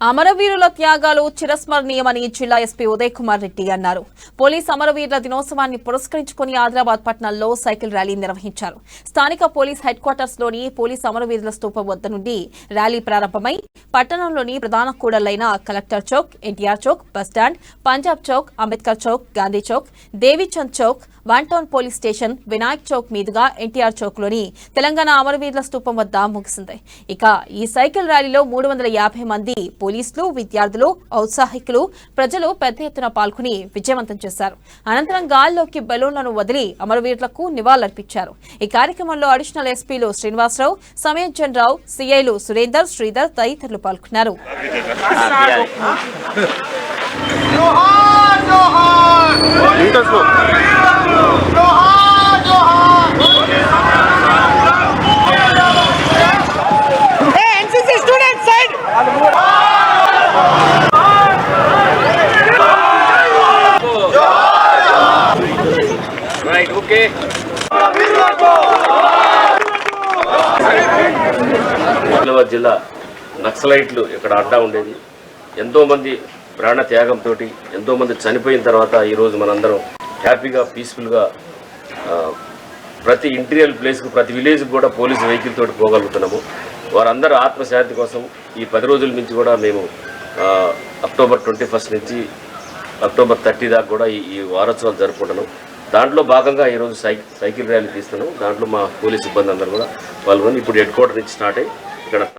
అమరవీరుల త్యాగాలు చిరస్మరణీయమని జిల్లా ఎస్పీ ఉదయ్ కుమార్ రెడ్డి అన్నారు. పోలీస్ అమరవీరుల దినోత్సవాన్ని పురస్కరించుకుని ఆదిలాబాద్ పట్టణంలో సైకిల్ ర్యాలీ నిర్వహించారు. స్థానిక పోలీస్ హెడ్ క్వార్టర్స్ లోని పోలీస్ అమరవీరుల స్తూపం వద్ద నుండి ర్యాలీ ప్రారంభమై పట్టణంలోని ప్రధాన కూడళ్లైన collector Chowk, NTR Chowk, bus stand, Punjab Chowk, Ambedkar Chowk, Gandhi Chowk, Devichand Chowk, one town police station, Vinayak Chowk మీదుగా ఎన్టీఆర్ చౌక్ లోని తెలంగాణ అమరవీరుల స్తూపం వద్ద ముగిసింది. ఇక ఈ సైకిల్ ర్యాలీలో 350 మంది పోలీసులు, విద్యార్థులు, ఔత్సాహికులు, ప్రజలు పెద్ద ఎత్తున పాల్గొని విజయవంతం చేశారు. అనంతరం గాల్లోకి బెలూన్లను వదిలి అమరవీరులకు నివాళులర్పించారు. ఈ కార్యక్రమంలో అడిషనల్ ఎస్పీలు శ్రీనివాసరావు, సమయంజన్ రావు, సిఐలు సురేందర్, శ్రీధర్ తదితరులు పాల్గొన్నారు. ఆదిలాబాద్ జిల్లా నక్సలైట్లు ఇక్కడ అడ్డా ఉండేది. ఎంతోమంది ప్రాణ త్యాగంతో ఎంతోమంది చనిపోయిన తర్వాత ఈరోజు మనందరం హ్యాపీగా, పీస్ఫుల్గా ప్రతి ఇంటీరియర్ ప్లేస్కు, ప్రతి విలేజ్కి కూడా పోలీసు వెహికల్ తోటి పోగలుగుతున్నాము. వారందరూ ఆత్మశాంతి కోసం ఈ 10 రోజుల నుంచి కూడా మేము అక్టోబర్ 21 నుంచి అక్టోబర్ 30 దాకా కూడా ఈ వారోత్సవాలు జరుపుకుంటున్నాం. దాంట్లో భాగంగా ఈరోజు సైకిల్ ర్యాలీ తీస్తున్నాం. దాంట్లో మా పోలీస్ సిబ్బంది అందరూ కూడా పాల్గొని ఇప్పుడు హెడ్ క్వార్టర్ నుంచి స్టార్ట్ అయ్యి ఇక్కడ